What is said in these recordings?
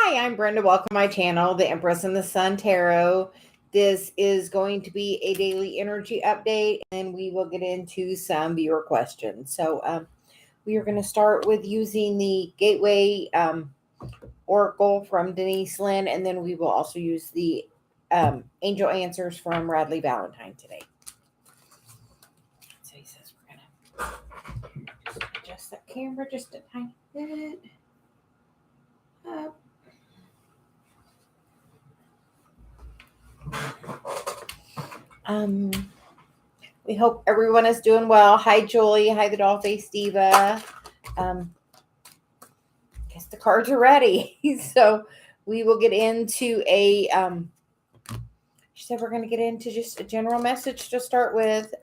Hi, I'm Brenda. Welcome to my channel, the Empress and the Sun Tarot. This is going to be a daily energy update, and we will get into some viewer questions. So we are going to start with using the Gateway Oracle from Denise Lynn, and then we will also use the Angel Answers from Radley Valentine today. So he says we're going to adjust that camera just a tiny bit. Up. We hope everyone is doing well. Hi, Julie. Hi, the Dollface Diva. Guess the cards are ready. So we will get into a, she said we're going to get into just a general message to start with.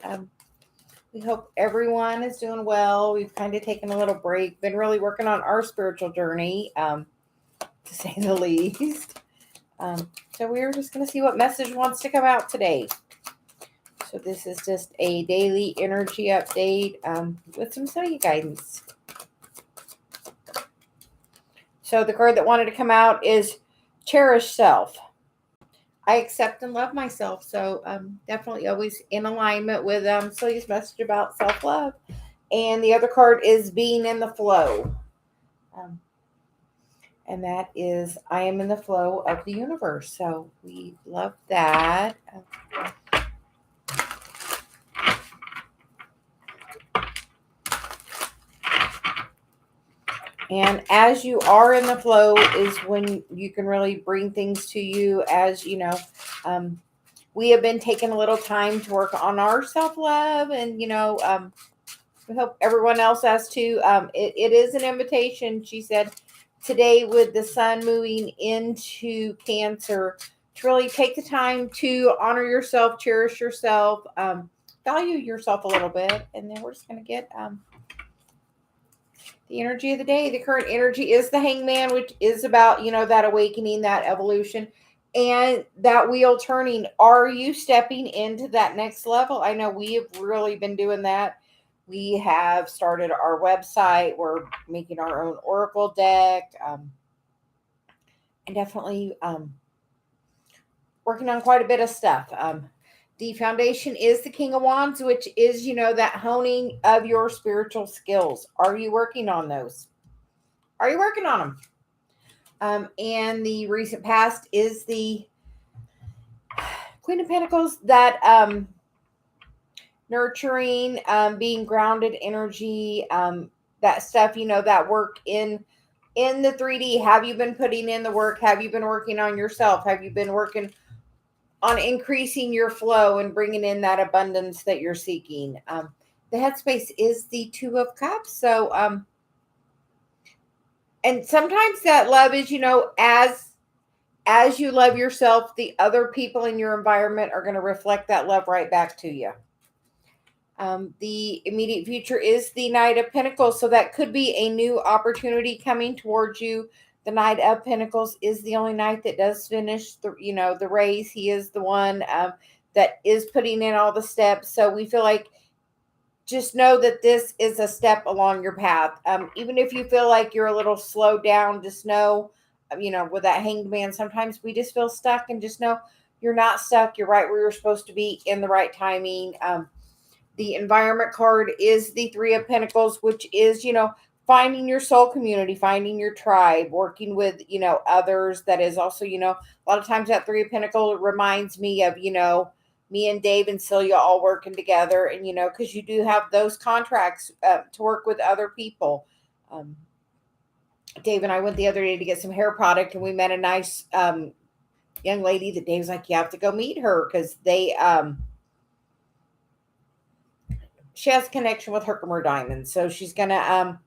We hope everyone is doing well. We've kind of taken a little break, been really working on our spiritual journey, to say the least. So we're just going to see what message wants to come out today. So this is just a daily energy update with some Celia guidance. So the card that wanted to come out is Cherish Self. I accept and love myself. So definitely always in alignment with Celia's message about self-love. And the other card is Being in the Flow. And that is I am in the flow of the universe. So we love that. And as you are in the flow is when you can really bring things to you. As you know, we have been taking a little time to work on our self-love, and we hope everyone else has too. It is an invitation, she said, today with the sun moving into Cancer, to really take the time to honor yourself, cherish yourself, value yourself a little bit. And then we're just going to get the energy of the day. The current energy is the Hangman, which is about, that awakening, that evolution, and that wheel turning. Are you stepping into that next level? I know we have really been doing that. We have started our website. We're making our own Oracle deck. And definitely working on quite a bit of stuff. The foundation is the King of Wands, which is, that honing of your spiritual skills. Are you working on those? Are you working on them? And the recent past is the Queen of Pentacles, that nurturing, being grounded energy, that stuff, that work in the 3D. Have you been putting in the work? Have you been working on yourself? Have you been working on increasing your flow and bringing in that abundance that you're seeking? The headspace is the Two of Cups. So, and sometimes that love is, as you love yourself, the other people in your environment are going to reflect that love right back to you. The immediate future is the Knight of Pentacles. So that could be a new opportunity coming towards you. The Knight of Pentacles is the only knight that does finish the race. He is the one that is putting in all the steps. So we feel like, just know that this is a step along your path. Even if you feel like you're a little slowed down, just know, with that Hanged Man, sometimes we just feel stuck, and just know you're not stuck. You're right where you're supposed to be in the right timing. The environment card is the Three of Pentacles, which is, finding your soul community, finding your tribe, working with, others. That is also, a lot of times that Three of Pentacles reminds me of, me and Dave and Celia all working together. And, because you do have those contracts to work with other people. Dave and I went the other day to get some hair product, and we met a nice young lady that Dave's like, you have to go meet her, because they, she has a connection with Herkimer Diamonds. So she's gonna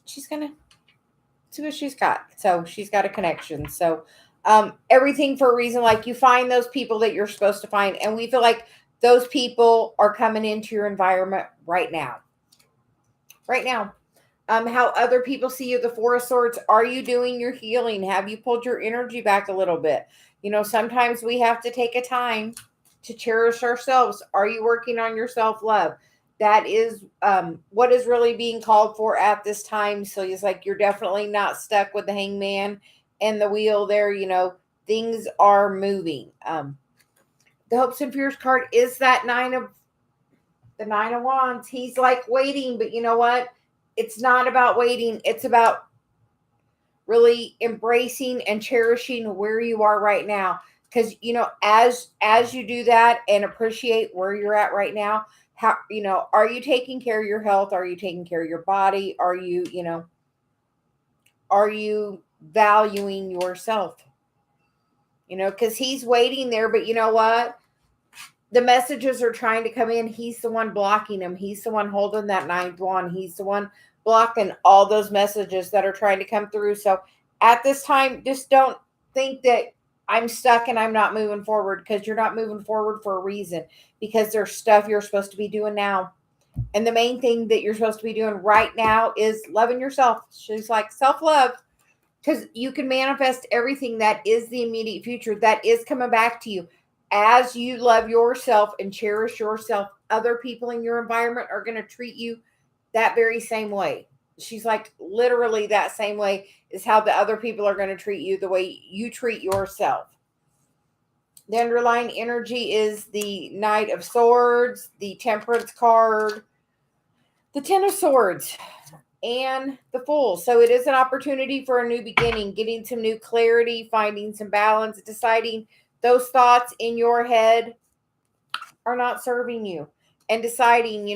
see what she's got. So she's got a connection. So everything for a reason. Like, you find those people that you're supposed to find, and we feel like those people are coming into your environment right now. Right now. How other people see you, the Four of Swords. Are you doing your healing? Have you pulled your energy back a little bit? Sometimes we have to take a time to cherish ourselves. Are you working on your self-love? that is what is really being called for at this time. So it's like you're definitely not stuck with the hangman and the wheel there. Things are moving. The hopes and fears card is that the 9 of Wands. He's like waiting, but you know what? It's not about waiting. It's about really embracing and cherishing where you are right now. Because as you do that and appreciate where you're at right now, how are you taking care of your health? Are you taking care of your body? Are you valuing yourself? Because he's waiting there, but you know what? The messages are trying to come in. He's the one blocking them. He's the one holding that ninth wand. He's the one blocking all those messages that are trying to come through. So at this time, just don't think that I'm stuck and I'm not moving forward, because you're not moving forward for a reason, because there's stuff you're supposed to be doing now. And the main thing that you're supposed to be doing right now is loving yourself. She's like self-love, because you can manifest everything that is the immediate future that is coming back to you. As you love yourself and cherish yourself, other people in your environment are going to treat you that very same way. She's like, literally that same way is how the other people are going to treat you, the way you treat yourself. The underlying energy is the Knight of Swords, the Temperance card, the Ten of Swords, and the Fool. So it is an opportunity for a new beginning, getting some new clarity, finding some balance, deciding those thoughts in your head are not serving you, and deciding,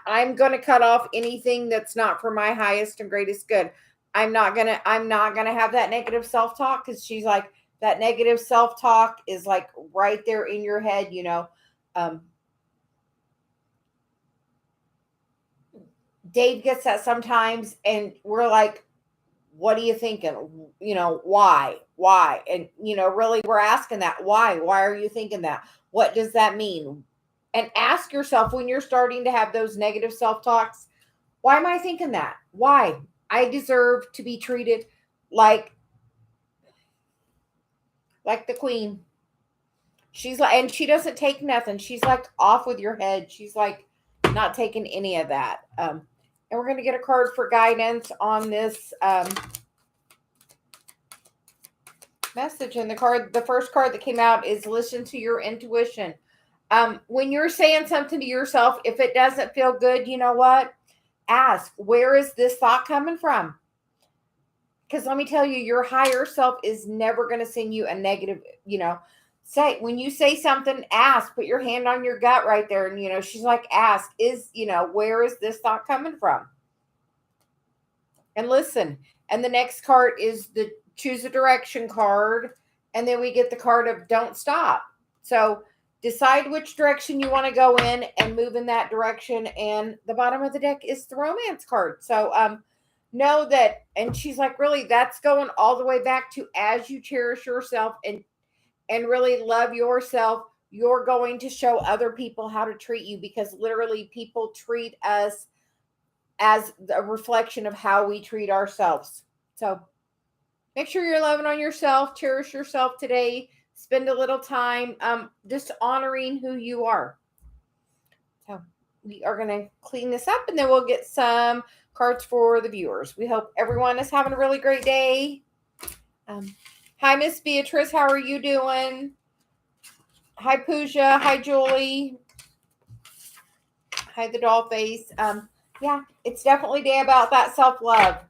I'm going to cut off anything that's not for my highest and greatest good. I'm not going to have that negative self-talk, because she's like, that negative self-talk is like right there in your head, Dave gets that sometimes, and we're like, what are you thinking? Why? And, really we're asking that. Why are you thinking that? What does that mean? And ask yourself, when you're starting to have those negative self-talks, why am I thinking that? Why? I deserve to be treated like the queen. She's like, and she doesn't take nothing. She's like, off with your head. She's like, not taking any of that. And we're going to get a card for guidance on this message. And the first card that came out is listen to your intuition. When you're saying something to yourself, if it doesn't feel good, you know what? Ask, where is this thought coming from? Because let me tell you, your higher self is never going to send you a negative, when you say something, ask, put your hand on your gut right there. And, she's like, ask, where is this thought coming from? And listen. And the next card is the choose a direction card. And then we get the card of don't stop. So decide which direction you want to go in and move in that direction. And the bottom of the deck is the romance card. So, know that, and she's like, really, that's going all the way back to as you cherish yourself and really love yourself, you're going to show other people how to treat you, because literally people treat us as a reflection of how we treat ourselves. So make sure you're loving on yourself, cherish yourself today, spend a little time just honoring who you are. So we are going to clean this up, and then we'll get some cards for the viewers. We hope everyone is having a really great day. Hi, Miss Beatrice. How are you doing? Hi, Pooja. Hi, Julie. Hi, the doll face. Yeah, it's definitely a day about that self-love.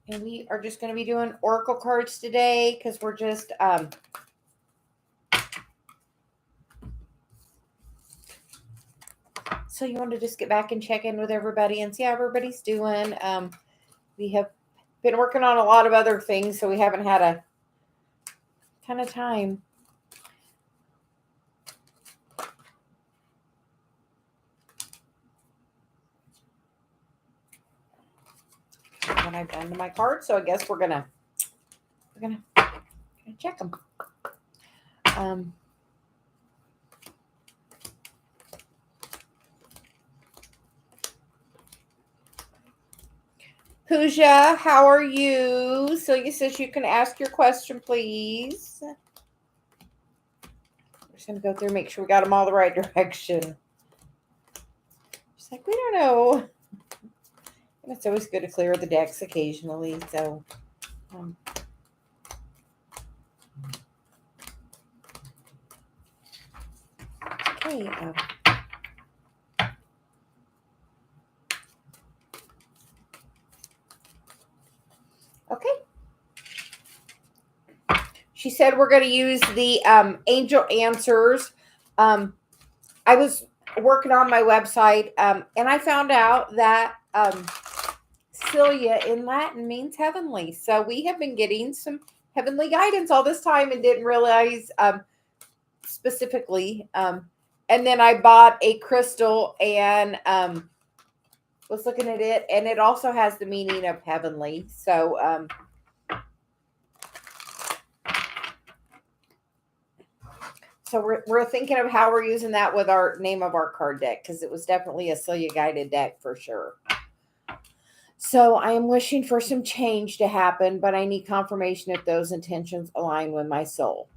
And we are just going to be doing oracle cards today, because we're just so you want to just get back and check in with everybody and see how everybody's doing. We have been working on a lot of other things, so we haven't had a ton of time. When I've done my cards, so I guess we're gonna check them. Pooja, how are you? Celia says you can ask your question, please. I'm just going to go through and make sure we got them all the right direction. She's like, we don't know. And it's always good to clear the decks occasionally. So, okay. Okay. She said we're going to use the angel answers. I was working on my website, and I found out that Celia in Latin means heavenly. So we have been getting some heavenly guidance all this time and didn't realize specifically. And then I bought a crystal and was looking at it, and it also has the meaning of heavenly. So we're thinking of how we're using that with our name of our card deck, because it was definitely a Celia guided deck for sure. So I am wishing for some change to happen, but I need confirmation if those intentions align with my soul.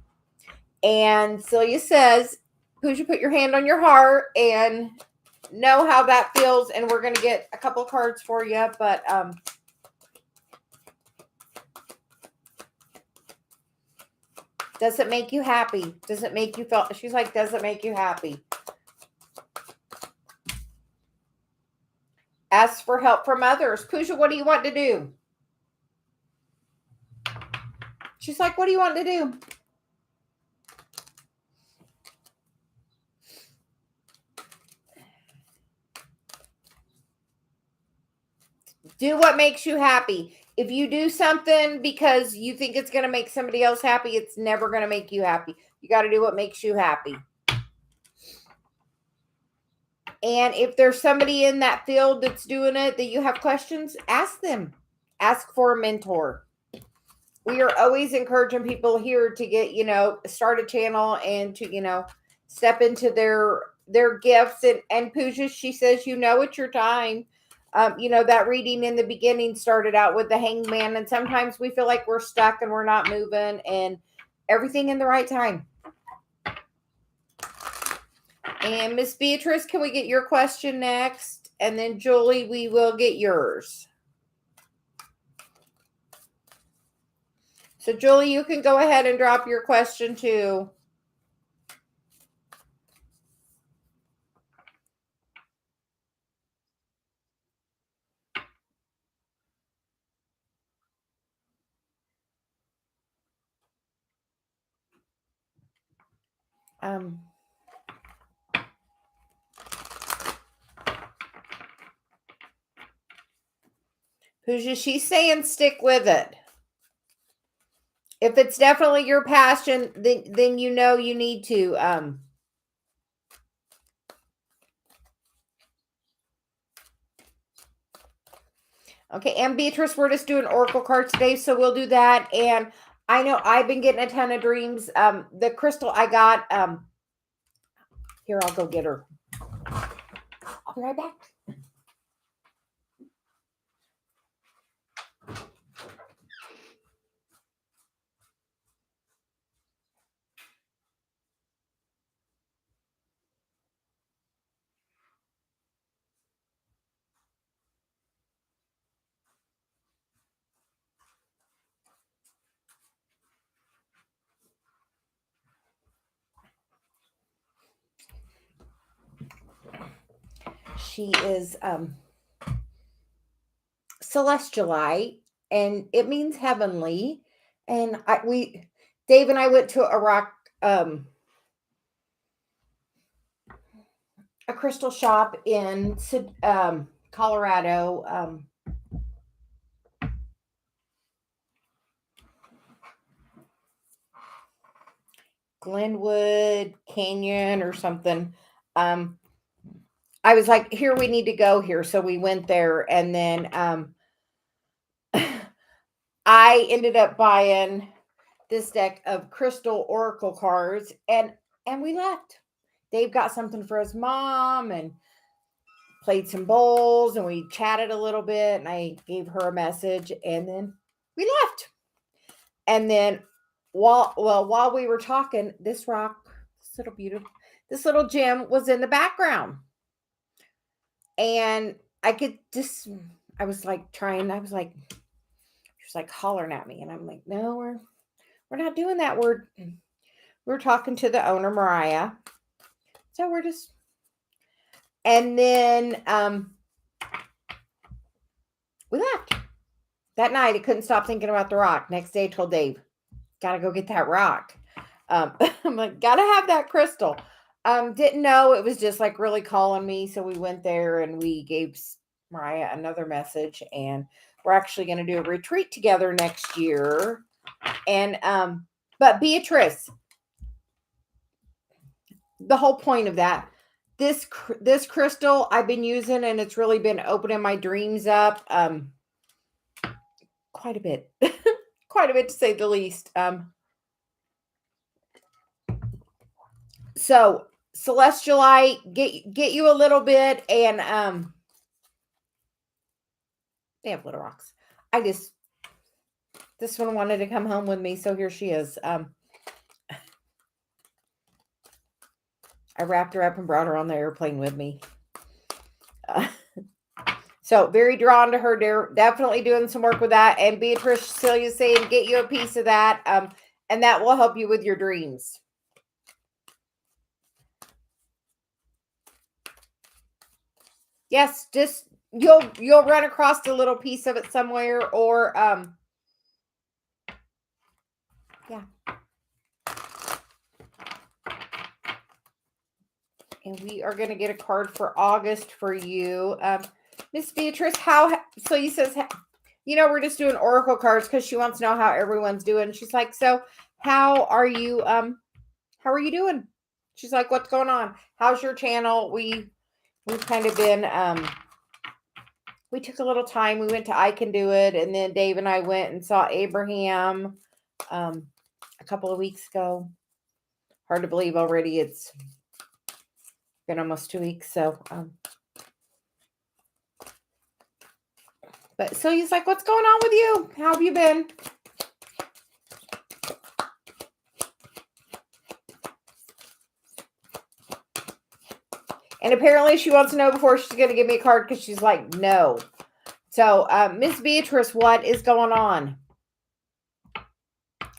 And Celia says, Pooja, put your hand on your heart and know how that feels. And we're going to get a couple cards for you, but does it make you happy? Does it make you feel? She's like, does it make you happy? Ask for help from others. Pooja, what do you want to do? She's like, what do you want to do? Do what makes you happy. If you do something because you think it's going to make somebody else happy, it's never going to make you happy. You got to do what makes you happy. And if there's somebody in that field that's doing it that you have questions, ask them. Ask for a mentor. We are always encouraging people here to get, start a channel and to, step into their gifts. And Pooja, she says, it's your time. That reading in the beginning started out with the Hangman, and sometimes we feel like we're stuck and we're not moving, and everything in the right time. And Miss Beatrice, can we get your question next? And then Julie, we will get yours. So Julie, you can go ahead and drop your question too. Pooja, she's saying stick with it. If it's definitely your passion, then you need to. Okay, and Beatrice, we're just doing oracle cards today, so we'll do that. And I know I've been getting a ton of dreams. The crystal I got, here, I'll go get her. I'll be right back. She is celestialite, and it means heavenly. And Dave and I went to a crystal shop in Colorado. Glenwood Canyon or something. I was like, here, we need to go here. So we went there, and then I ended up buying this deck of crystal oracle cards, and we left. Dave got something for his mom, and played some bowls and we chatted a little bit, and I gave her a message, and then we left. And then while we were talking, this little gem was in the background. And I was like she was like hollering at me, and I'm like, no, we're not doing that. We're talking to the owner, Mariah. So we're just, and then we left. That night, I couldn't stop thinking about the rock. Next day, I told Dave, gotta go get that rock. I'm like, gotta have that crystal. Didn't know it was just like really calling me. So we went there and we gave Mariah another message, and we're actually going to do a retreat together next year. And, but Beatrice, the whole point of that, this crystal I've been using, and it's really been opening my dreams up, quite a bit, quite a bit to say the least. So celestial light, get you a little bit, and they have little rocks. This one wanted to come home with me, so here she is. I wrapped her up and brought her on the airplane with me. So very drawn to her. They're definitely doing some work with that. And Beatrice, Celia saying, get you a piece of that, and that will help you with your dreams. Yes, just you'll run across a little piece of it somewhere, or yeah. And we are going to get a card for August for you. Miss Beatrice, so he says, we're just doing oracle cards because she wants to know how everyone's doing. She's like, so how are you doing? She's like, what's going on? How's your channel? We've kind of been, we took a little time. We went to I Can Do It, and then Dave and I went and saw Abraham a couple of weeks ago. Hard to believe already. It's been almost 2 weeks. So, but so he's like, what's going on with you? How have you been? And apparently she wants to know before she's going to give me a card, because she's like, no. So, Miss Beatrice, what is going on?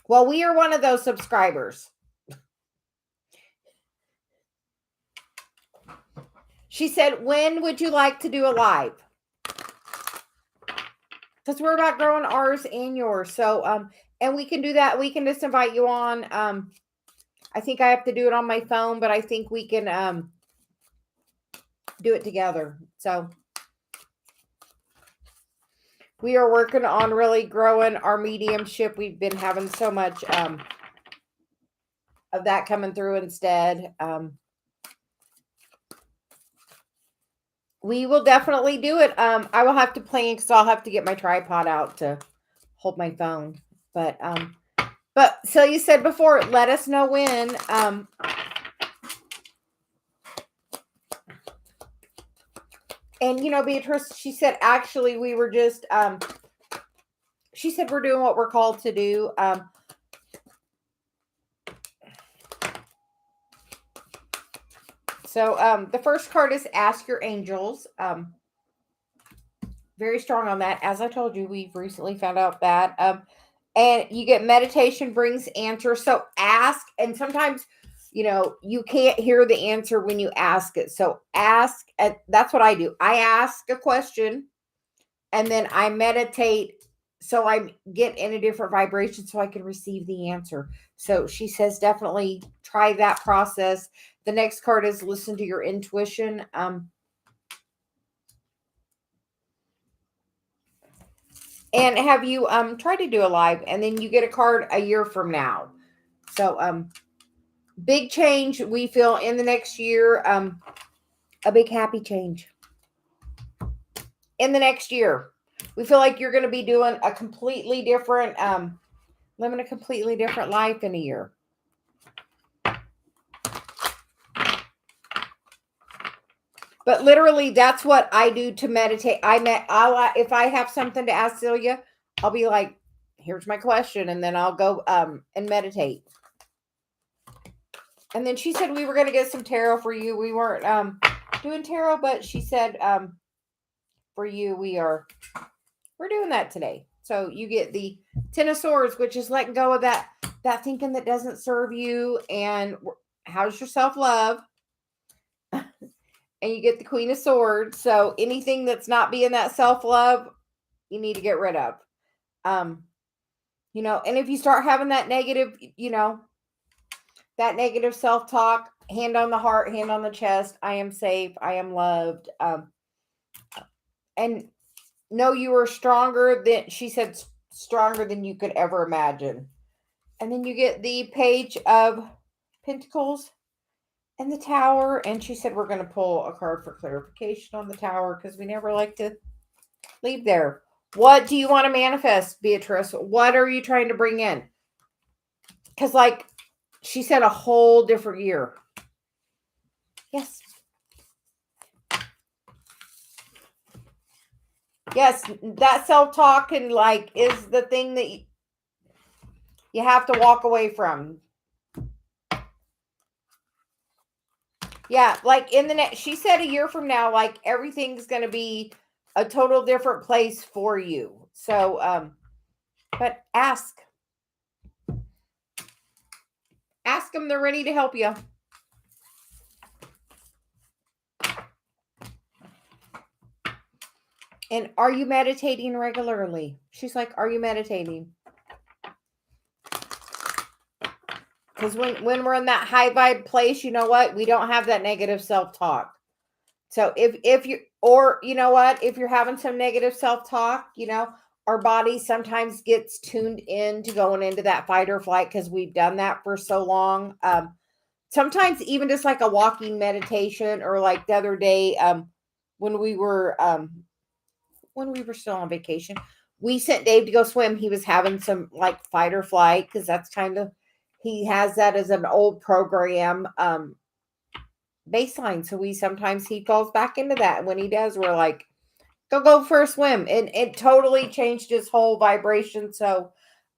Well, we are one of those subscribers. She said, when would you like to do a live? Because we're about growing ours and yours. So, and we can do that. We can just invite you on. I think I have to do it on my phone, but I think we can do it together. So we are working on really growing our mediumship. We've been having so much of that coming through instead. We will definitely do it. I will have to plan, because I'll have to get my tripod out to hold my phone. But so you said before, let us know when. And Beatrice, she said, actually, we were just, she said, we're doing what we're called to do. So the first card is Ask Your Angels. Very strong on that. As I told you, we've recently found out that. And you get meditation brings answer. So ask, and sometimes, you can't hear the answer when you ask it. So ask, that's what I do. I ask a question, and then I meditate, so I get in a different vibration so I can receive the answer. So she says, definitely try that process. The next card is listen to your intuition. And have you tried to do a live, and then you get a card a year from now. So big change we feel in the next year. A big happy change in the next year. We feel like you're going to be doing a completely different, living a completely different life in a year. But literally, that's what I do to meditate. If I have something to ask Celia, I'll be like, here's my question. And then I'll go and meditate. And then she said we were going to get some tarot for you. We weren't doing tarot, but she said for you, we're doing that today. So you get the Ten of Swords, which is letting go of that thinking that doesn't serve you. And how's your self-love? And you get the Queen of Swords. So anything that's not being that self-love, you need to get rid of. And if you start having that negative, that negative self-talk, hand on the heart, hand on the chest, I am safe, I am loved. And know you are stronger than, she said, stronger than you could ever imagine. And then you get the Page of Pentacles and the Tower. And she said we're going to pull a card for clarification on the Tower because we never like to leave there. What do you want to manifest, Beatrice? What are you trying to bring in? Because she said a whole different year. Yes. Yes, that self-talk and is the thing that you have to walk away from. Yeah, in the next, she said a year from now, everything's going to be a total different place for you. So, but ask them, they're ready to help you. And are you meditating regularly? She's like, are you meditating? Because when we're in that high vibe place, you know what? We don't have that negative self-talk. So if you, or you know what? If you're having some negative self-talk, our body sometimes gets tuned in to going into that fight or flight because we've done that for so long. Sometimes even just like a walking meditation, or like the other day, when we were still on vacation, we sent Dave to go swim. He was having some fight or flight because that's kind of, he has that as an old program baseline. So he falls back into that. And when he does, we're like, go for a swim. And it totally changed his whole vibration. So,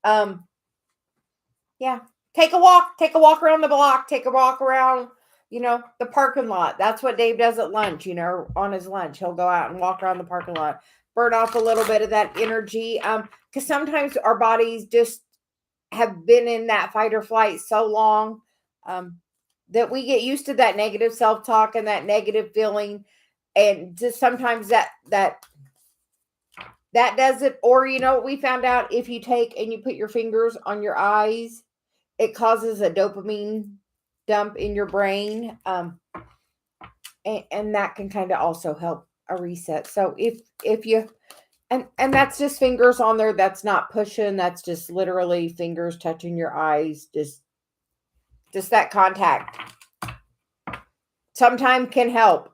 yeah, take a walk around the block, take a walk around, the parking lot. That's what Dave does at lunch, on his lunch. He'll go out and walk around the parking lot, burn off a little bit of that energy. Because sometimes our bodies just have been in that fight or flight so long that we get used to that negative self-talk and that negative feeling. And just sometimes that does it. Or, what we found out, if you take and you put your fingers on your eyes, it causes a dopamine dump in your brain. And that can kind of also help a reset. So if you, and that's just fingers on there. That's not pushing. That's just literally fingers touching your eyes. Just that contact sometimes can help.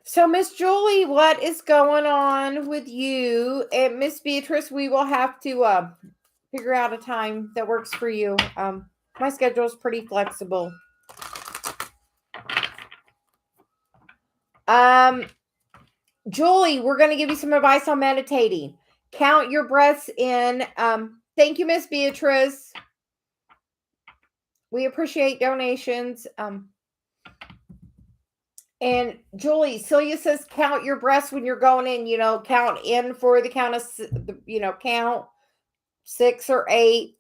So Miss Julie, what is going on with you? And Miss Beatrice, we will have to figure out a time that works for you. My schedule is pretty flexible. Julie, we're going to give you some advice on meditating. Count your breaths in. Thank you, Miss Beatrice. We appreciate donations. And Julie, Celia says, count your breaths when you're going in, count in for the count of, count 6 or 8,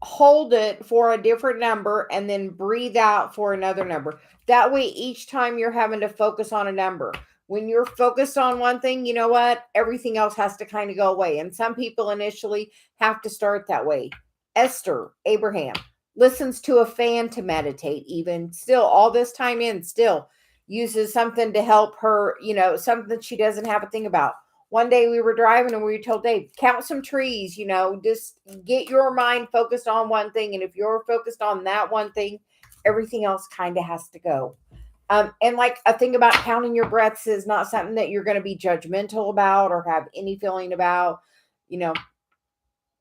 hold it for a different number, and then breathe out for another number. That way, each time you're having to focus on a number. When you're focused on one thing, you know what? Everything else has to kind of go away. And some people initially have to start that way. Esther Abraham listens to a fan to meditate, even still, all this time in, still uses something to help her, something she doesn't have a thing about. One day we were driving and we were told, Dave, count some trees, just get your mind focused on one thing. And if you're focused on that one thing, everything else kind of has to go. And a thing about counting your breaths is not something that you're going to be judgmental about or have any feeling about,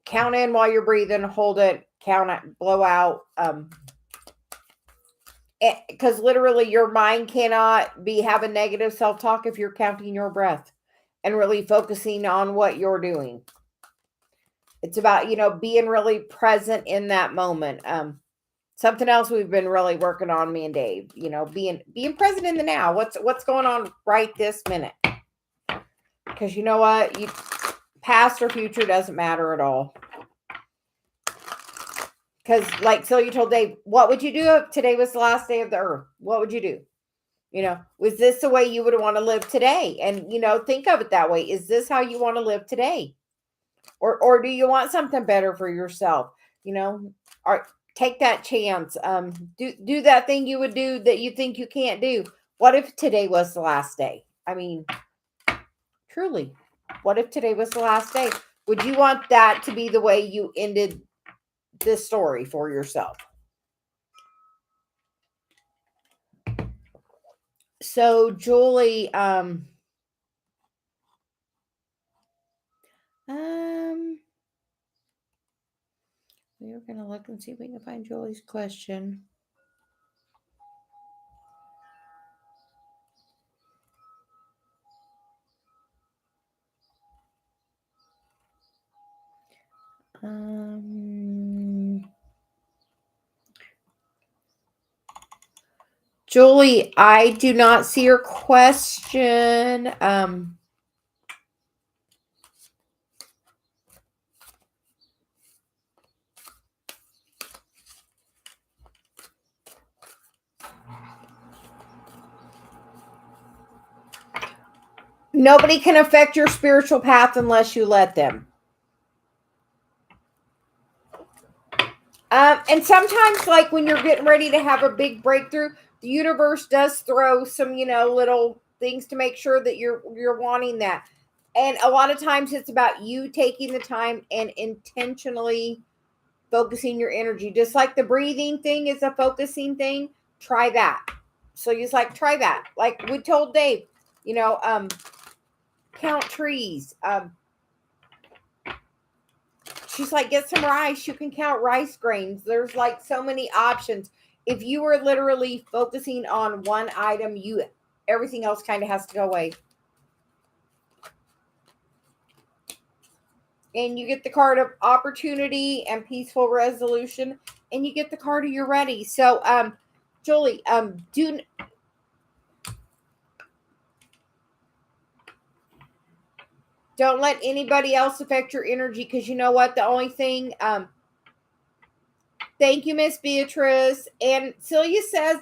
count in while you're breathing, hold it, count it, blow out. Because literally your mind cannot have a negative self-talk if you're counting your breath and really focusing on what you're doing. It's about, being really present in that moment. Something else we've been really working on, me and Dave, being present in the now. What's going on right this minute? Because you know what? Past or future doesn't matter at all. Because like Celia told Dave, what would you do if today was the last day of the earth? What would you do? Was this the way you would want to live today? And, think of it that way. Is this how you want to live today? Or do you want something better for yourself? Or take that chance. Do that thing you would do that you think you can't do. What if today was the last day? I mean, truly, what if today was the last day? Would you want that to be the way you ended this story for yourself? So Julie, we're going to look and see if we can find Julie's question. Julie, I do not see your question. Nobody can affect your spiritual path unless you let them. And sometimes, like when you're getting ready to have a big breakthrough, the universe does throw some, little things to make sure that you're wanting that. And a lot of times it's about you taking the time and intentionally focusing your energy. Just like the breathing thing is a focusing thing, try that. So you just like try that. Like we told Dave, count trees. She's like, get some rice. You can count rice grains. There's like so many options. If you were literally focusing on one item, everything else kind of has to go away. And you get the card of opportunity and peaceful resolution, and you get the card of you're ready. So, Julie, don't let anybody else affect your energy, because you know what? The only thing, thank you, Miss Beatrice. And Celia says,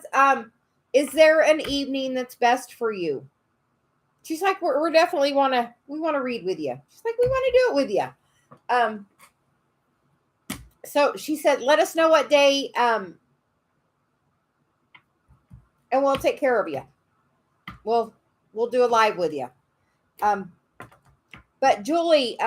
is there an evening that's best for you? She's like, we definitely want to read with you. She's like, we want to do it with you. So she said, let us know what day, and we'll take care of you. We'll do a live with you. But Julie,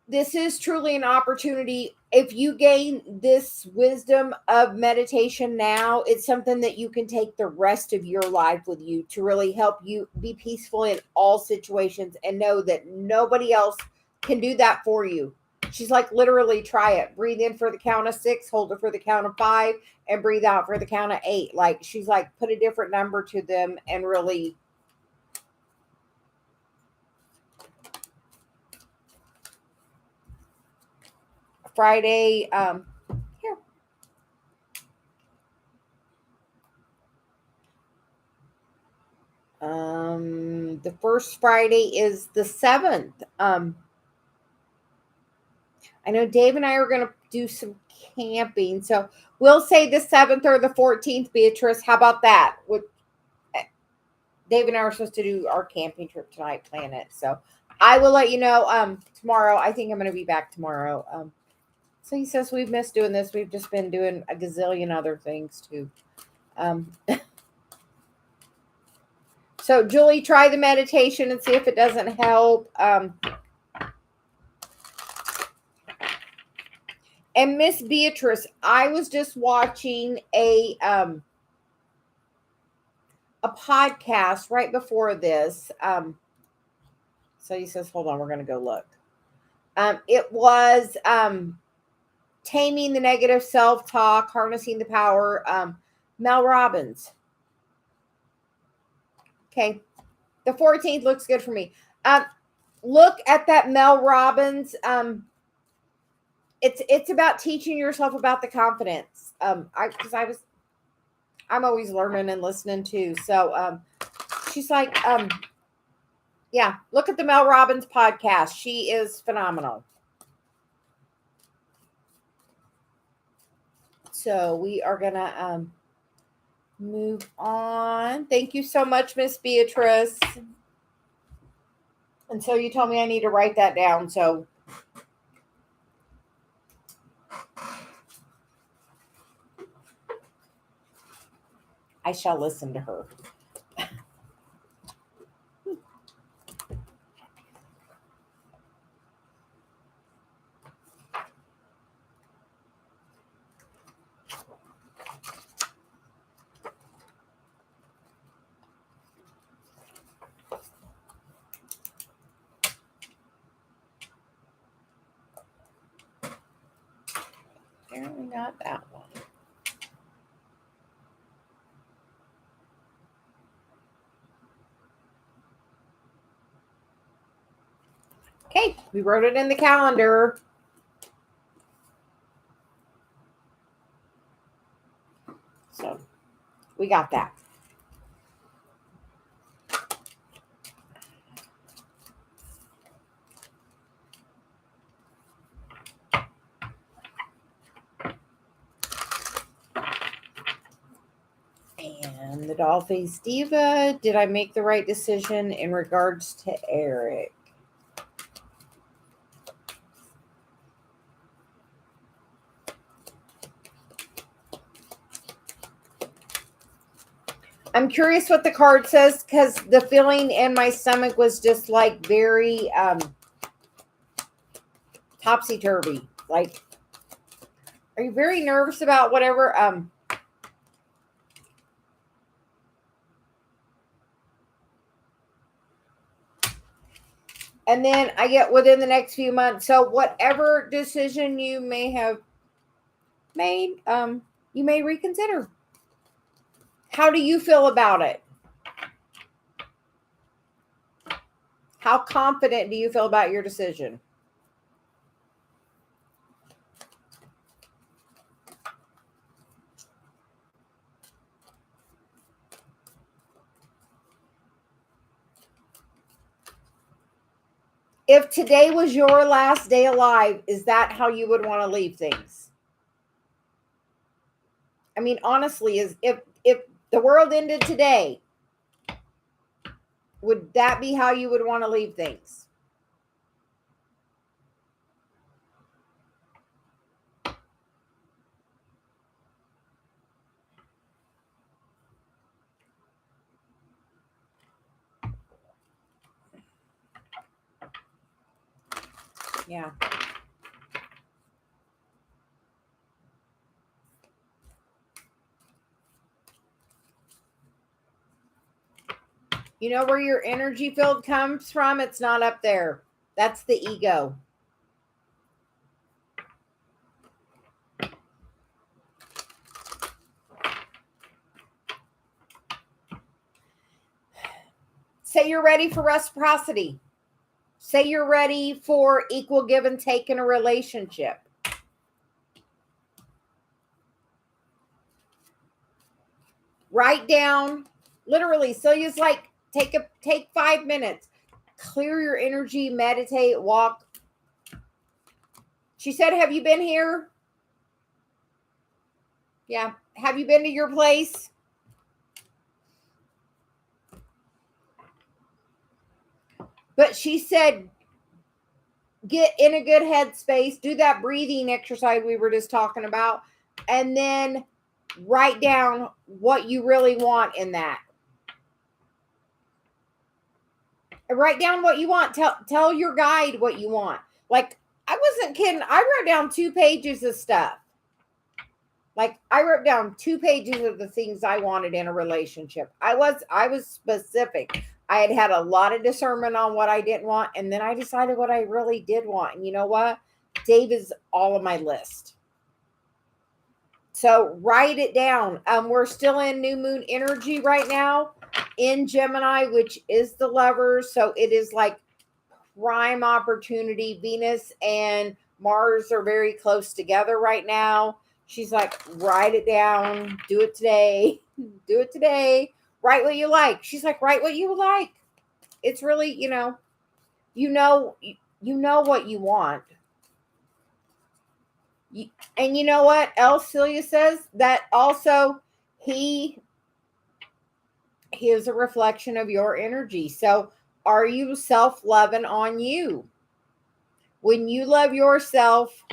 this is truly an opportunity. If you gain this wisdom of meditation now, it's something that you can take the rest of your life with you to really help you be peaceful in all situations and know that nobody else can do that for you. She's like, literally try it. Breathe in for the count of 6, hold it for the count of 5, and breathe out for the count of 8. Like, she's like, put a different number to them and really. Friday, here. The first Friday is the 7th. I know Dave and I are going to do some camping, so we'll say the 7th or the 14th, Beatrice. How about that? Dave and I are supposed to do our camping trip tonight, plan it. So I will let you know tomorrow. I think I'm going to be back tomorrow. So he says we've missed doing this. We've just been doing a gazillion other things too. So Julie, try the meditation and see if it doesn't help. And Miss Beatrice, I was just watching a podcast right before this. So he says, hold on, we're going to go look. It was taming the negative self-talk, harnessing the power. Mel Robbins. Okay. The 14th looks good for me. Look at that Mel Robbins. It's about teaching yourself about the confidence. I'm always learning and listening too. So she's like, yeah, look at the Mel Robbins podcast. She is phenomenal. So we are gonna move on. Thank you so much, Miss Beatrice. And so you told me I need to write that down. So I shall listen to her. Apparently not that one. Okay, we wrote it in the calendar. So we got that. And the Dollface Diva, did I make the right decision in regards to Eric? I'm curious what the card says because the feeling in my stomach was just like very topsy-turvy. Like, are you very nervous about whatever? And then I get within the next few months. So whatever decision you may have made, you may reconsider. How do you feel about it? How confident do you feel about your decision? If today was your last day alive, is that how you would want to leave things? I mean, honestly, is if the world ended today, would that be how you would want to leave things? Yeah. You know where your energy field comes from? It's not up there. That's the ego. Say you're ready for reciprocity. Say you're ready for equal give and take in a relationship. Write down, literally, Celia's like, take 5 minutes. Clear your energy, meditate, walk. She said, have you been here? Yeah. Have you been to your place? But she said, get in a good headspace, do that breathing exercise we were just talking about, and then write down what you really want in that. Write down what you want. Tell your guide what you want. Like, I wasn't kidding. I wrote down 2 pages of stuff. Like, I wrote down 2 pages of the things I wanted in a relationship. I was specific. I had had a lot of discernment on what I didn't want, and then I decided what I really did want. And you know what? Dave is all on my list. So write it down. We're still in new moon energy right now in Gemini, which is the Lovers. So it is like prime opportunity. Venus and Mars are very close together right now. She's like, write it down. Do it today. Do it today. Write what you like. She's like, write what you like. It's really, you know what you want. And you know what else Celia says? That also he is a reflection of your energy. So are you self-loving on you? When you love yourself,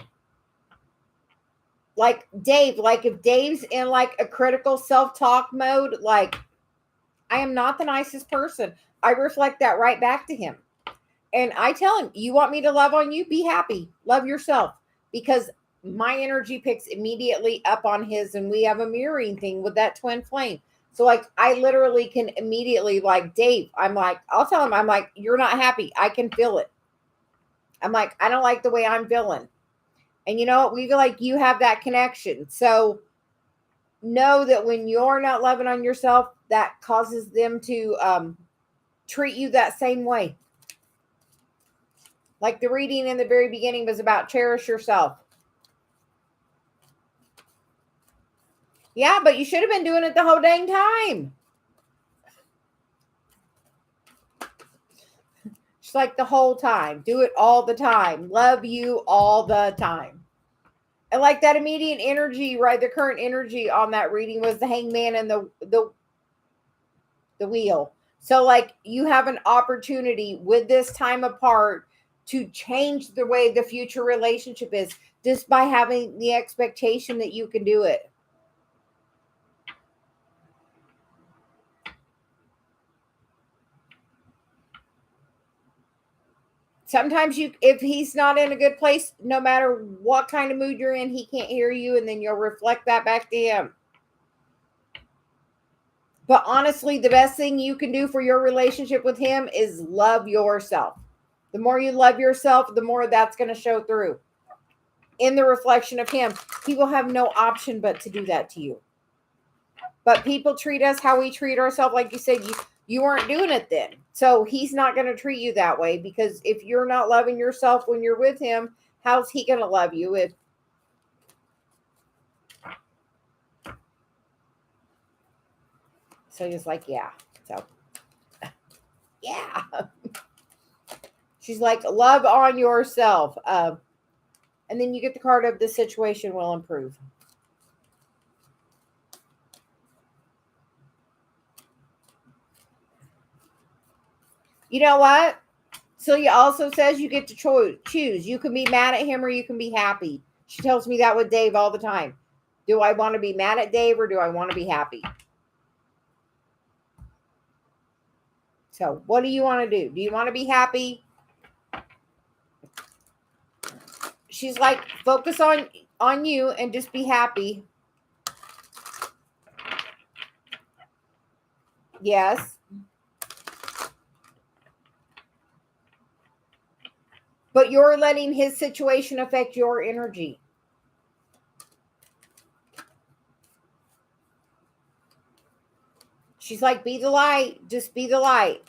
like Dave, like if Dave's in like a critical self-talk mode, like I am not the nicest person, I reflect that right back to him. And I tell him, you want me to love on you? Be happy. Love yourself. Because my energy picks immediately up on his, and we have a mirroring thing with that twin flame. So like I literally can immediately, like Dave, I'm like, I'll tell him, I'm like, you're not happy. I can feel it. I'm like, I don't like the way I'm feeling. And you know what? We feel like you have that connection. So know that when you're not loving on yourself, that causes them to treat you that same way. Like the reading in the very beginning was about cherish yourself. Yeah, but you should have been doing it the whole dang time. Just like the whole time. Do it all the time. Love you all the time. And like that immediate energy, right? The current energy on that reading was the hangman and the wheel. So like you have an opportunity with this time apart to change the way the future relationship is just by having the expectation that you can do it. Sometimes if he's not in a good place, no matter what kind of mood you're in, he can't hear you, and then you'll reflect that back to him. But honestly, the best thing you can do for your relationship with him is love yourself. The more you love yourself, the more that's going to show through in the reflection of him. He will have no option but to do that to you. But people treat us how we treat ourselves. Like you said, you weren't doing it then. So he's not going to treat you that way, because if you're not loving yourself when you're with him, how's he going to love you? So he's like, yeah. So, yeah. She's like, love on yourself. And then you get the card of the situation will improve. You know what? Celia also says you get to choose. You can be mad at him or you can be happy. She tells me that with Dave all the time. Do I want to be mad at Dave or do I want to be happy? So what do you want to do? Do you want to be happy? She's like, focus on you and just be happy. Yes. But you're letting his situation affect your energy. She's like, be the light. Just be the light.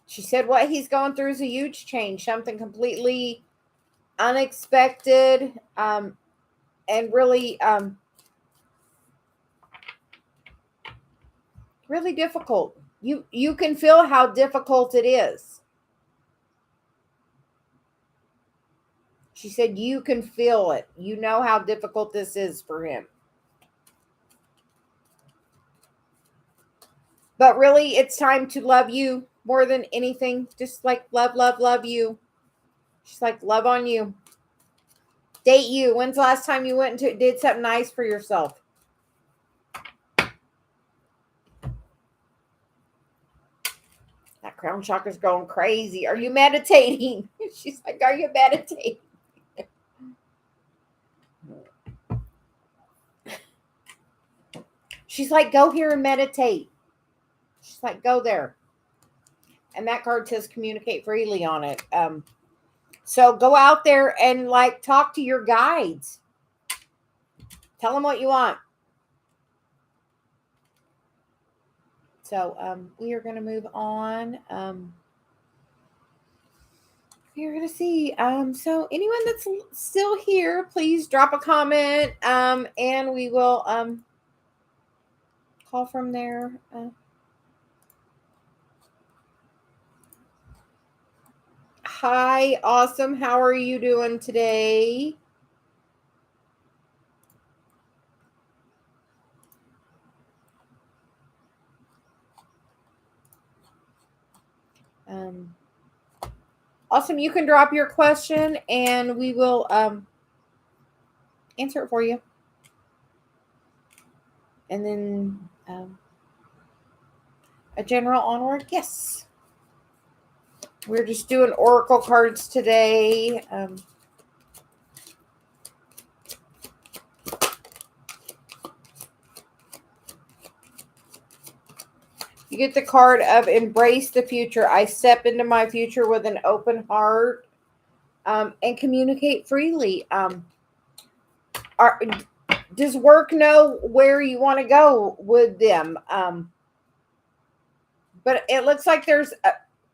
She said what he's going through is a huge change. Something completely unexpected and really really difficult. You can feel how difficult it is. She said you can feel it. You know how difficult this is for him. But really, it's time to love you more than anything. Just like love you. She's like, love on you. Date you. When's the last time you went and did something nice for yourself? That crown chakra's going crazy. Are you meditating? She's like, are you meditating? She's like, go here and meditate. She's like, go there. And that card says communicate freely on it. So go out there and like talk to your guides. Tell them what you want. So we are going to move on. We're going to see. So anyone that's still here, please drop a comment. And we will call from there. Hi, awesome. How are you doing today? Awesome. You can drop your question and we will answer it for you. And then a general onward. Yes. We're just doing oracle cards today. You get the card of embrace the future. I step into my future with an open heart and communicate freely. Does work know where you want to go with them? But it looks like there's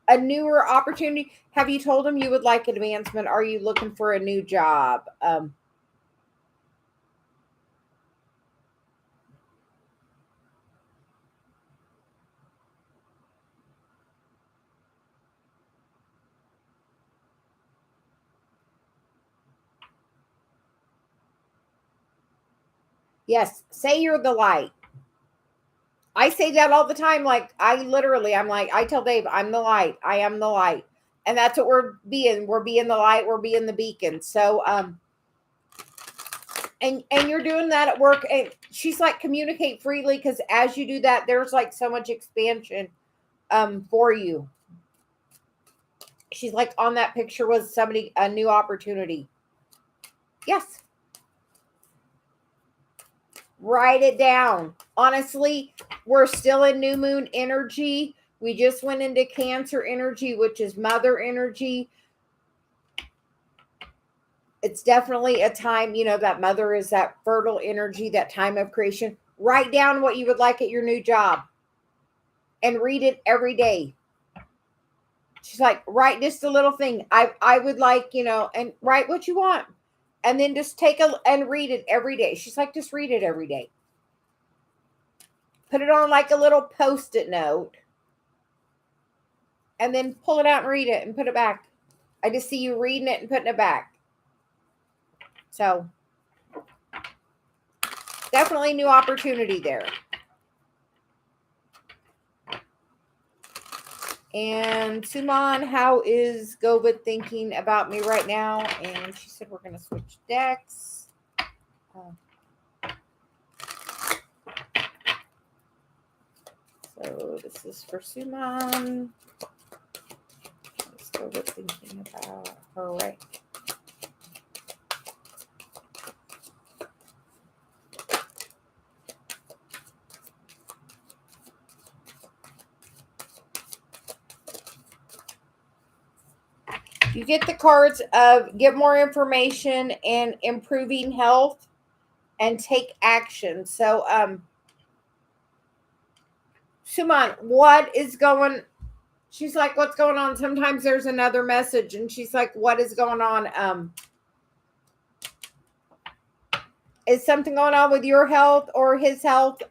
a newer opportunity. Have you told them you would like advancement? Are you looking for a new job? Yes, say you're the light. I say that all the time. Like I'm like, I tell Dave, I'm the light. I am the light. And that's what we're being. We're being the light. We're being the beacon. So, and you're doing that at work. And she's like, communicate freely. Cause as you do that, there's like so much expansion, for you. She's like on that picture was somebody, a new opportunity. Yes. Write it down. Honestly, we're still in new moon energy. We just went into Cancer energy, which is mother energy. It's definitely a time, that mother is that fertile energy, that time of creation. Write down what you would like at your new job and read it every day. She's like, write just a little thing. I would like, and write what you want. And then just and read it every day. She's like, just read it every day. Put it on like a little Post-it note. And then pull it out and read it and put it back. I just see you reading it and putting it back. So definitely new opportunity there. And Suman, how is Govid thinking about me right now? And she said we're going to switch decks. So this is for Suman. How's Govid thinking about her right now? You get the cards of get more information and improving health and take action. So, Suman, what is going? She's like, what's going on? Sometimes there's another message, and she's like, what is going on? Is something going on with your health or his health?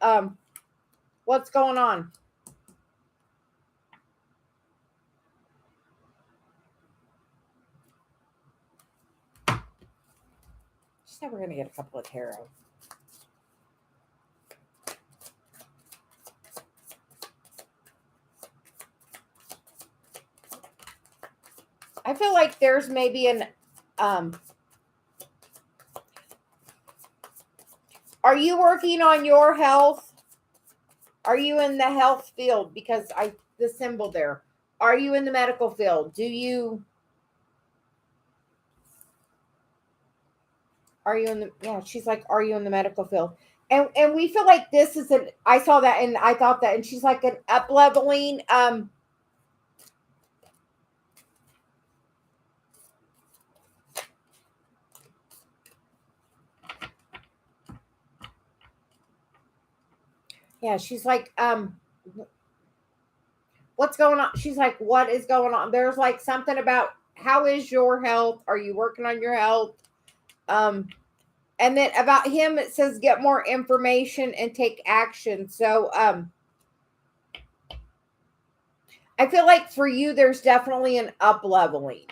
What's going on? She said we're going to get a couple of tarot. I feel like there's maybe an are you working on your health? Are you in the health field? Because the symbol there. Are you in the medical field? Are you in the, yeah, she's like, are you in the medical field? And we feel like this is I saw that and I thought that, and she's like an up leveling. Yeah, she's like, what's going on? She's like, what is going on? There's like something about how is your health? Are you working on your health? And then about him, it says get more information and take action. So I feel like for you, there's definitely an up leveling.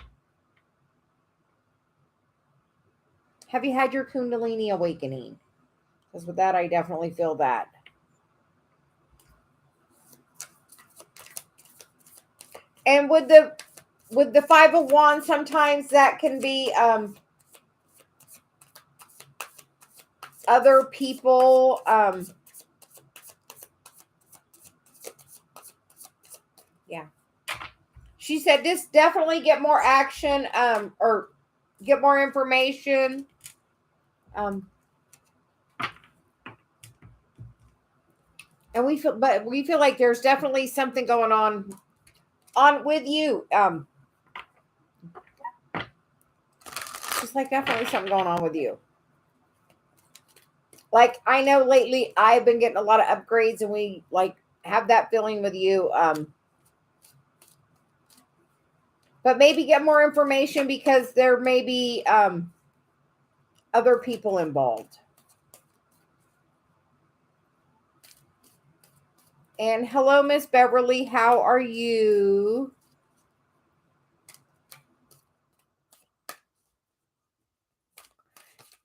Have you had your Kundalini awakening? Because with that, I definitely feel that. And with the Five of Wands, sometimes that can be other people. Yeah. She said this definitely get more action or get more information. And we feel like there's definitely something going on with you. Just like definitely something going on with you. Like I know lately I've been getting a lot of upgrades, and we like have that feeling with you. But maybe get more information because there may be other people involved. And hello, Miss Beverly. How are you?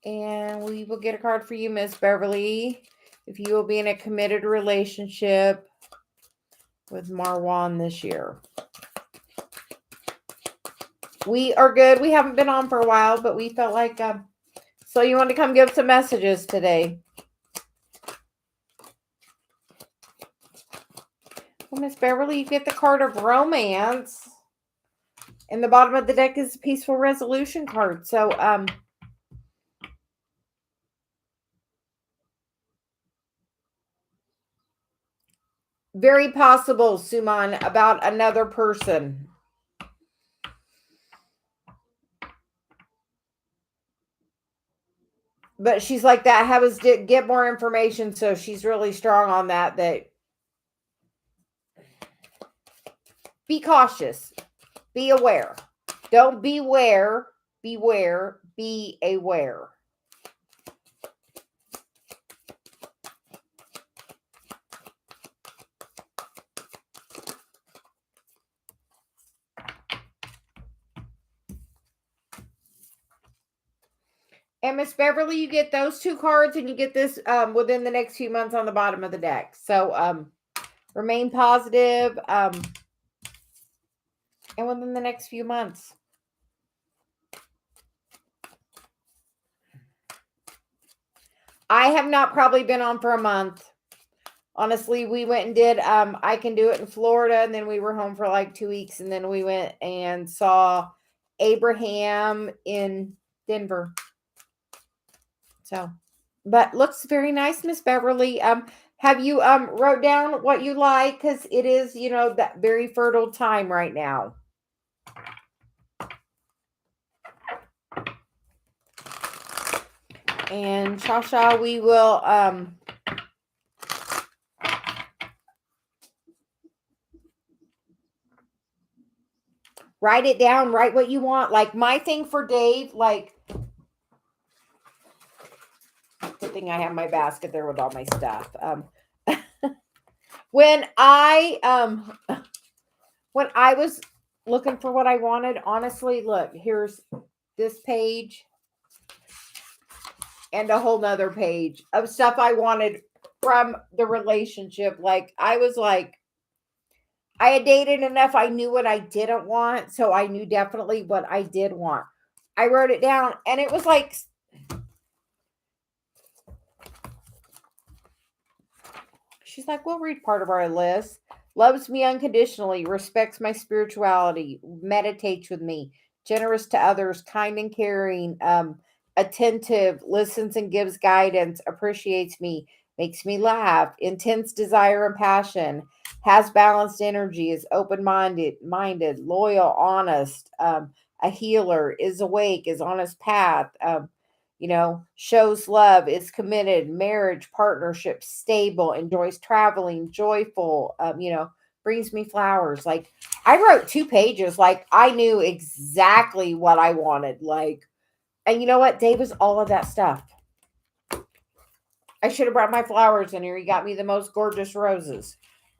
And we will get a card for you, Miss Beverly, if you will be in a committed relationship with Marwan this year. We are good. We haven't been on for a while, but we felt like so you want to come give some messages today. Well, Miss Beverly, you get the card of romance. And the bottom of the deck is a peaceful resolution card. So very possible, Suman, about another person. But she's like that. Have us get more information. So she's really strong on that. That be cautious. Be aware. Don't beware. Beware. Be aware. And Miss Beverly, you get those two cards, and you get this within the next few months on the bottom of the deck. So remain positive, and within the next few months. I have not probably been on for a month. Honestly, we went and did I Can Do It in Florida, and then we were home for like 2 weeks, and then we went and saw Abraham in Denver. So, but looks very nice, Miss Beverly. Have you wrote down what you like? Because it is, that very fertile time right now. And Shasha, we will write it down, write what you want. Like my thing for Dave, like good thing I have my basket there with all my stuff. When I was looking for what I wanted, honestly, look, here's this page and a whole nother page of stuff I wanted from the relationship. Like I was like, I had dated enough. I knew what I didn't want. So I knew definitely what I did want. I wrote it down, and it was like, she's like, we'll read part of our list. Loves me unconditionally, respects my spirituality, meditates with me, generous to others, kind and caring, attentive, listens and gives guidance, appreciates me, makes me laugh, intense desire and passion, has balanced energy, is open-minded, loyal, honest, a healer, is awake, is on his path, shows love, is committed, marriage, partnership, stable, enjoys traveling, joyful, brings me flowers. Like, I wrote 2 pages. Like, I knew exactly what I wanted. Like, and you know what? Dave was all of that stuff. I should have brought my flowers in here. He got me the most gorgeous roses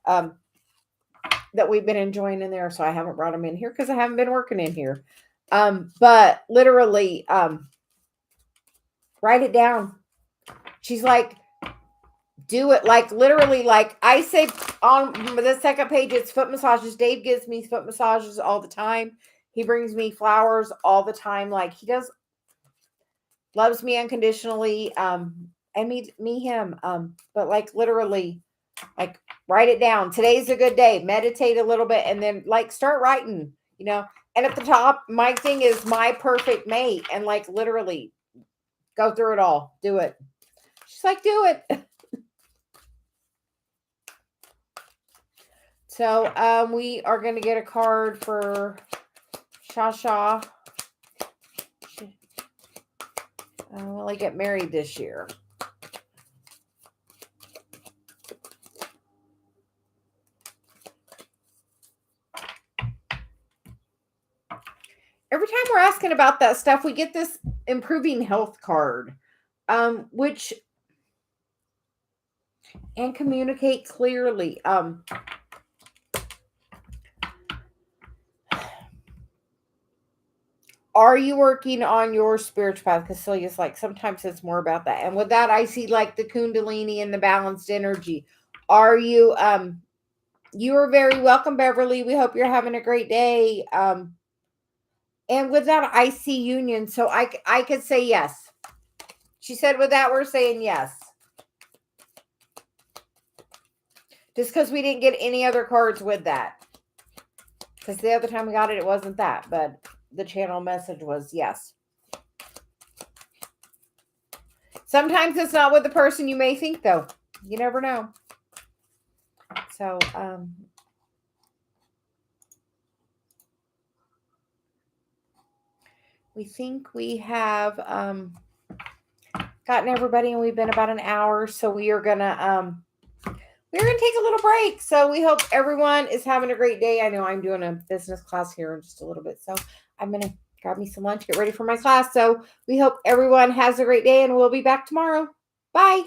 that we've been enjoying in there. So I haven't brought them in here because I haven't been working in here. But literally, write it down. She's like, do it. Like, literally, like I say on the second page, it's foot massages. Dave gives me foot massages all the time. He brings me flowers all the time. Like, he does, loves me unconditionally. And me him. But like, literally, like, write it down. Today's a good day. Meditate a little bit and then like start writing, And at the top, my thing is my perfect mate. And like, literally go through it all. Do it. She's like, do it. So we are going to get a card for Shasha. Will I get married this year? Every time we're asking about that stuff, we get this improving health card, which, and communicate clearly. Are you working on your spiritual path? Because Celia's like, sometimes it's more about that. And with that, I see like the Kundalini and the balanced energy. Are you, you are very welcome, Beverly. We hope you're having a great day. And with that, I see union. So I could say yes. She said with that, we're saying yes. Just because we didn't get any other cards with that. Because the other time we got it, it wasn't that. But the channel message was yes. Sometimes it's not with the person you may think, though. You never know. So, we think we have gotten everybody, and we've been about an hour. So we are gonna take a little break. So we hope everyone is having a great day. I know I'm doing a business class here in just a little bit, so I'm gonna grab me some lunch, get ready for my class. So we hope everyone has a great day, and we'll be back tomorrow. Bye.